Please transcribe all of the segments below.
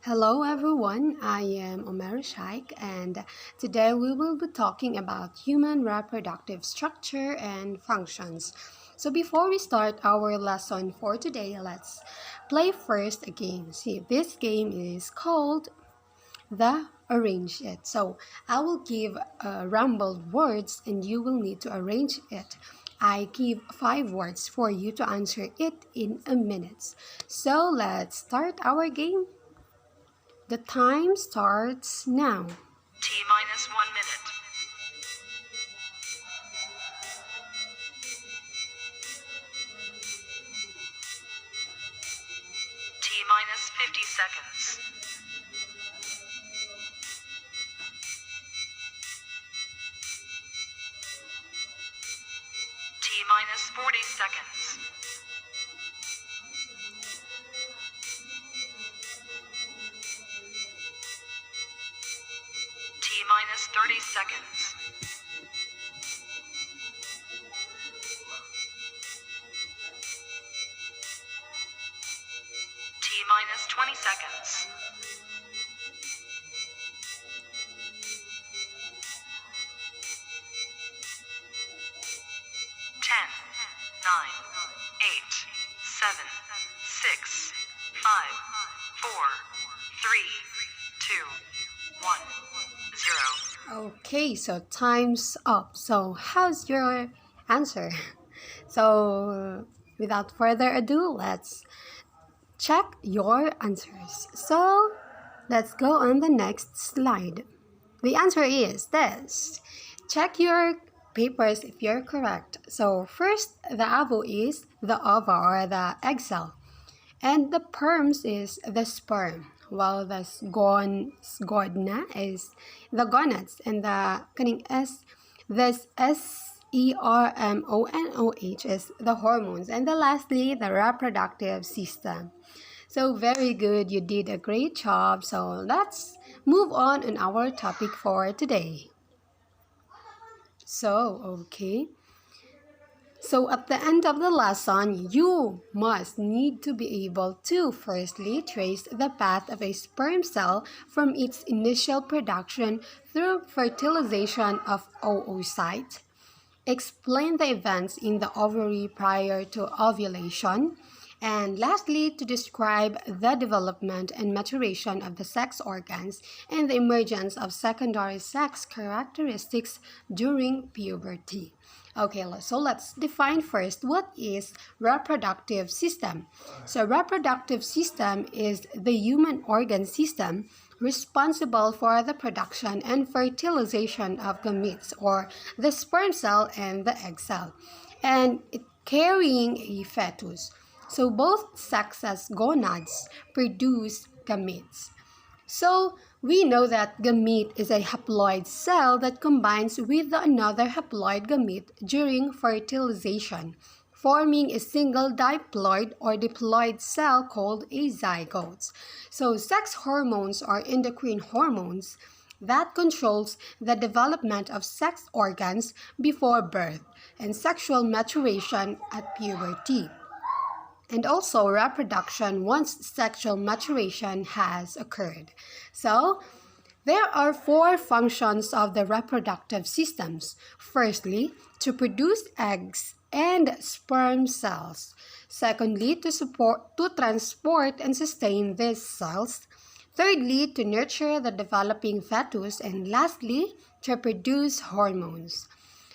Hello everyone, I am Omer Shaikh and today we will be talking about human reproductive structure and functions. So before we start our lesson for today, let's play first a game. See, this game is called the Arrange It. So I will give rumbled words and you will need to arrange it. I give 5 words for you to answer it in a minute. So let's start our game. The time starts now. T minus 1 minute. T minus 50 seconds. T minus 40 seconds. T minus 30 seconds. T minus 20 seconds. Ten, 9, 8, 7, 6, 5, 4, 3, 2, 1, 0. Okay, so time's up. So, how's your answer? So, without further ado, let's check your answers. So, let's go on the next slide. The answer is this. Check your papers if you're correct. So, first, the avo is the ova or the egg cell. And the perms is the sperm, while the sgodna is the gonads, and the kaning s this SERMONOH is the hormones, and the lastly the reproductive system. So very good, you did a great job. So let's move on our topic for today. So at the end of the lesson, you must need to be able to firstly trace the path of a sperm cell from its initial production through fertilization of oocyte, explain the events in the ovary prior to ovulation, and lastly, to describe the development and maturation of the sex organs and the emergence of secondary sex characteristics during puberty. Okay, so let's define first what is reproductive system. So reproductive system is the human organ system responsible for the production and fertilization of gametes or the sperm cell and the egg cell, and it carrying a fetus. So both sexes gonads produce gametes. So we know that gamete is a haploid cell that combines with another haploid gamete during fertilization, forming a single diploid or diploid cell called a zygote. So sex hormones are endocrine hormones that controls the development of sex organs before birth and sexual maturation at puberty, and also reproduction once sexual maturation has occurred. So, there are 4 functions of the reproductive systems. Firstly, to produce eggs and sperm cells. Secondly, to transport and sustain these cells. Thirdly, to nurture the developing fetus. And lastly, to produce hormones.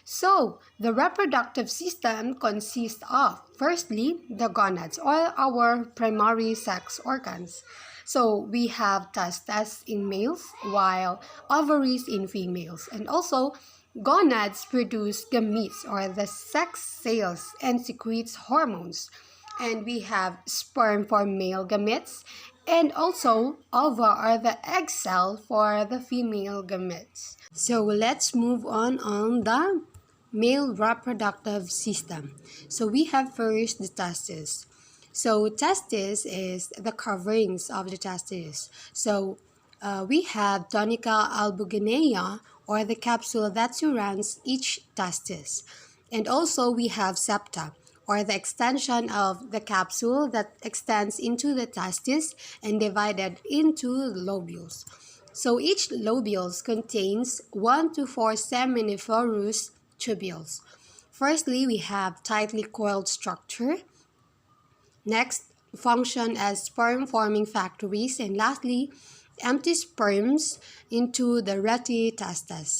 So, the reproductive system consists of, firstly, the gonads or our primary sex organs. So, we have testes in males while ovaries in females. And also, gonads produce gametes or the sex cells and secretes hormones. And we have sperm for male gametes and also ova or the egg cell for the female gametes. So, let's move on the male reproductive system. So we have first the testes. So testes is the coverings of the testes. So we have tunica albuginea or the capsule that surrounds each testis. And also we have septa or the extension of the capsule that extends into the testis and divided into lobules. So each lobules contains 1 to 4 seminiferous tubules. Firstly, we have tightly coiled structure. Next, function as sperm-forming factories. And lastly, empty sperms into the retitestes.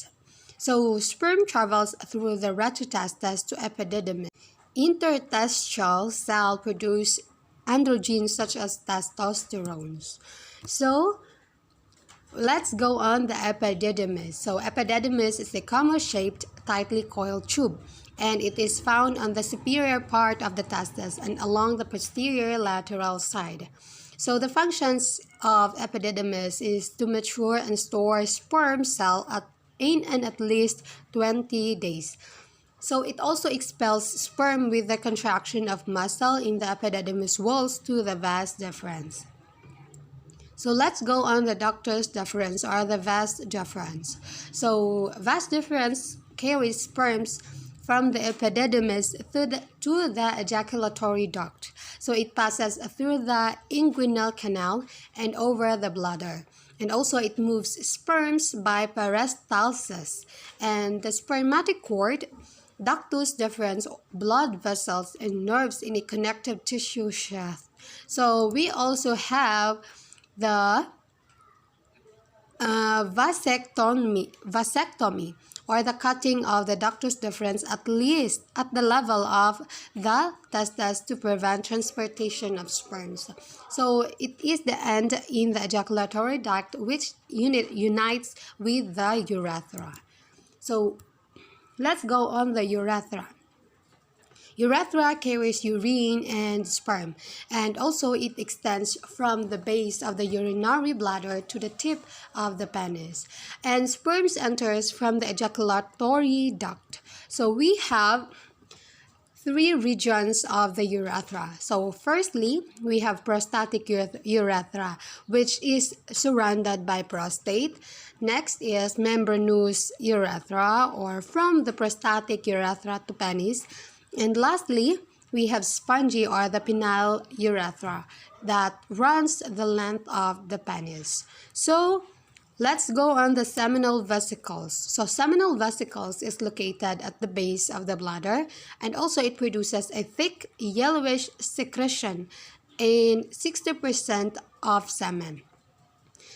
So sperm travels through the retitestes to epididymis. Interstitial cell produce androgens such as testosterone. So let's go on the epididymis. So epididymis is a comma-shaped, tightly coiled tube, and it is found on the superior part of the testis and along the posterior lateral side. So the functions of epididymis is to mature and store sperm cell in at least 20 days. So it also expels sperm with the contraction of muscle in the epididymis walls to the vas deferens. So let's go on the ductus deferens or the vas deferens. So vas deferens carries sperms from the epididymis to the ejaculatory duct. So it passes through the inguinal canal and over the bladder. And also it moves sperms by peristalsis. And the spermatic cord, ductus deferens, blood vessels, and nerves in a connective tissue sheath. So we also have the vasectomy or the cutting of the ductus deferens at least at the level of the testes to prevent transportation of sperms. So it is the end in the ejaculatory duct which unites with the urethra. So let's go on the urethra. Urethra carries urine and sperm, and also it extends from the base of the urinary bladder to the tip of the penis. And sperms enters from the ejaculatory duct. So we have 3 regions of the urethra. So firstly, we have prostatic urethra, which is surrounded by prostate. Next is membranous urethra, or from the prostatic urethra to penis. And lastly, we have spongy or the penile urethra that runs the length of the penis. So let's go on the seminal vesicles. So seminal vesicles is located at the base of the bladder, and also it produces a thick yellowish secretion in 60% of semen.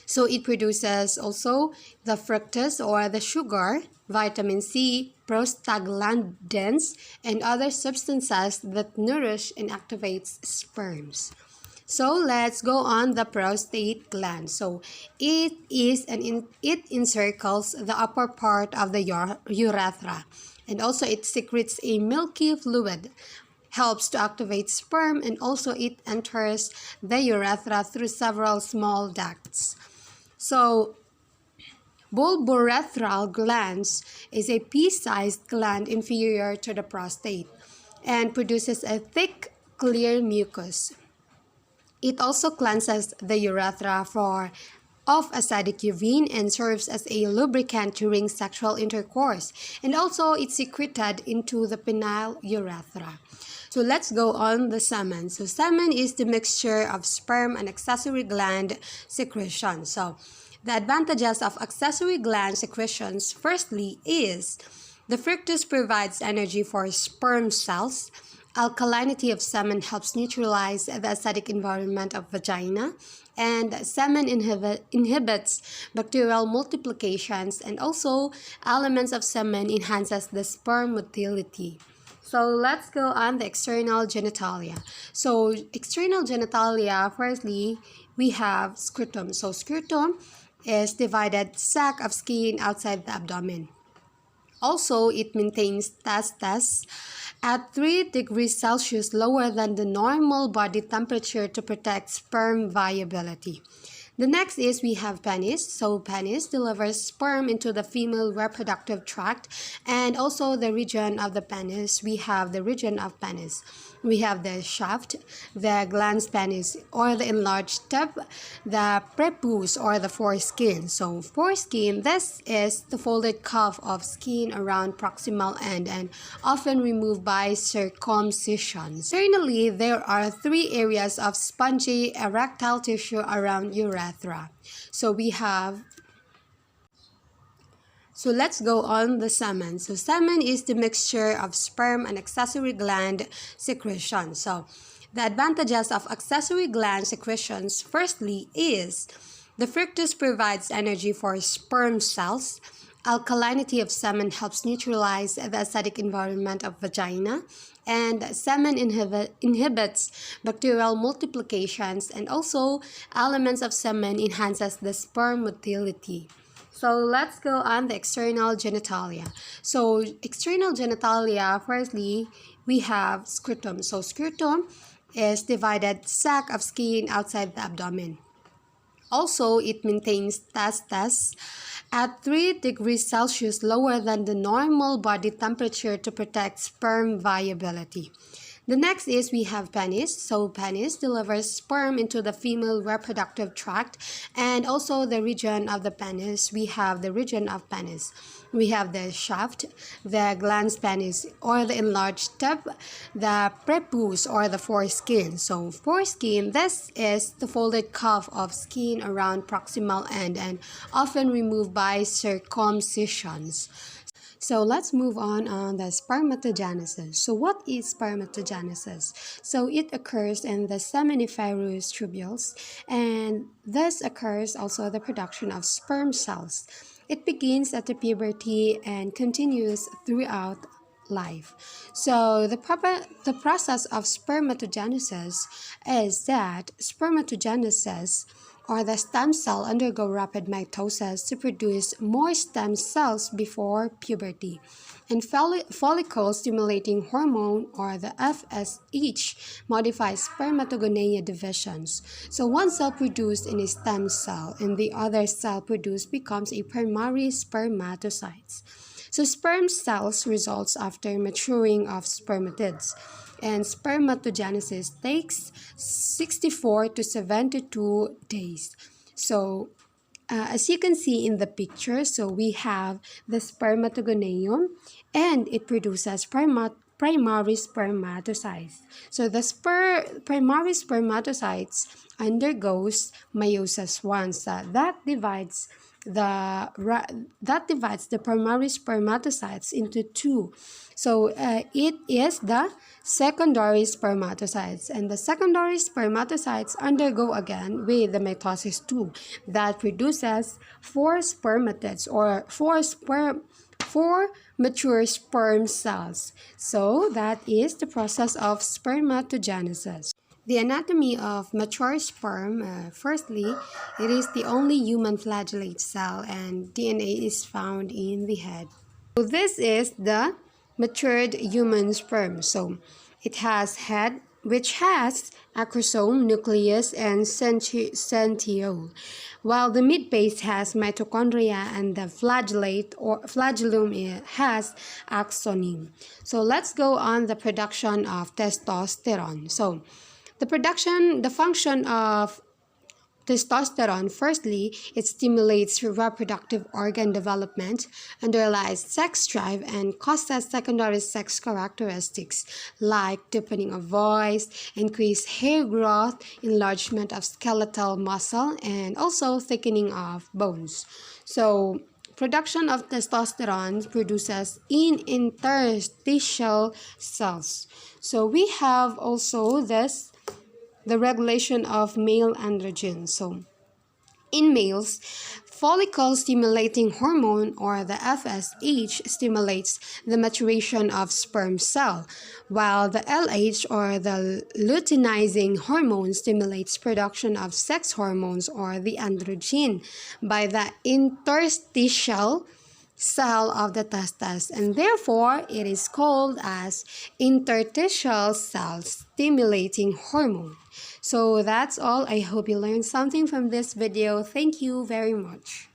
So it produces also the fructose or the sugar, vitamin C, prostaglandins, and other substances that nourish and activates sperms. So let's go on the prostate gland. So it encircles the upper part of the urethra, and also it secretes a milky fluid, helps to activate sperm, and also it enters the urethra through several small ducts. So bulbourethral glands is a pea-sized gland inferior to the prostate and produces a thick, clear mucus. It also cleanses the urethra of acidic urine and serves as a lubricant during sexual intercourse. And also it's secreted into the penile urethra. So let's go on the semen. So semen is the mixture of sperm and accessory gland secretion. So the advantages of accessory gland secretions, firstly, is the fructose provides energy for sperm cells. Alkalinity of semen helps neutralize the acidic environment of vagina, and semen inhibits bacterial multiplications, and also elements of semen enhances the sperm motility. So let's go on the external genitalia. So external genitalia, firstly, we have scrotum. So scrotum is divided sac of skin outside the abdomen. Also, it maintains testes at 3 degrees Celsius lower than the normal body temperature to protect sperm viability. The next is we have penis. So penis delivers sperm into the female reproductive tract, and also the region of the penis. We have the region of penis. We have the shaft, the glans penis or the enlarged tip, the prepuce or the foreskin. So foreskin, this is the folded cuff of skin around proximal end and often removed by circumcision. Internally, there are three areas of spongy erectile tissue around urethra. So let's go on the semen. So semen is the mixture of sperm and accessory gland secretion. So the advantages of accessory gland secretions, firstly, is the fructose provides energy for sperm cells. Alkalinity of semen helps neutralize the acidic environment of vagina, and semen inhibits bacterial multiplications, and also elements of semen enhances the sperm motility. So let's go on the external genitalia. So external genitalia, firstly, we have scrotum. So scrotum is divided sac of skin outside the abdomen. Also, it maintains testes at 3 degrees Celsius lower than the normal body temperature to protect sperm viability. The next is we have penis. So penis delivers sperm into the female reproductive tract, and also the region of the penis. We have the region of penis. We have the shaft, the glans penis or the enlarged tip, the prepuce or the foreskin. So foreskin, this is the folded cuff of skin around proximal end and often removed by circumcisions. So let's move on the spermatogenesis. So what is spermatogenesis? So it occurs in the seminiferous tubules, and thus occurs also the production of sperm cells. It begins at the puberty and continues throughout life. So the process of spermatogenesis is that spermatogenesis or the stem cell undergo rapid mitosis to produce more stem cells before puberty. And follicle-stimulating hormone or the FSH modifies spermatogonia divisions. So one cell produced in a stem cell and the other cell produced becomes a primary spermatocyte. So sperm cells results after maturing of spermatids, and spermatogenesis takes 64 to 72 days. So as you can see in the picture, so we have the spermatogonium and it produces primary spermatocytes. So the primary spermatocytes undergoes meiosis once that divides the primary spermatocytes into two. So it is the secondary spermatocytes, and the secondary spermatocytes undergo again with the mitosis 2 that produces four spermatids or four mature sperm cells. So that is the process of spermatogenesis. The anatomy of mature sperm, firstly, it is the only human flagellate cell and DNA is found in the head. So this is the matured human sperm. So it has head, which has acrosome, nucleus, and centriole, while the midbase has mitochondria and the flagellum has axoneme. So let's go on the production of testosterone. So the function of testosterone, firstly, it stimulates reproductive organ development, underlies sex drive, and causes secondary sex characteristics like deepening of voice, increased hair growth, enlargement of skeletal muscle, and also thickening of bones. So production of testosterone produces in interstitial cells. So we have also the regulation of male androgen. So in males, follicle-stimulating hormone or the FSH stimulates the maturation of sperm cell, while the LH or the luteinizing hormone stimulates production of sex hormones or the androgen by the interstitial cell of the testes, and therefore it is called as interstitial cell stimulating hormone. So that's all. I hope you learned something from this video. Thank you very much.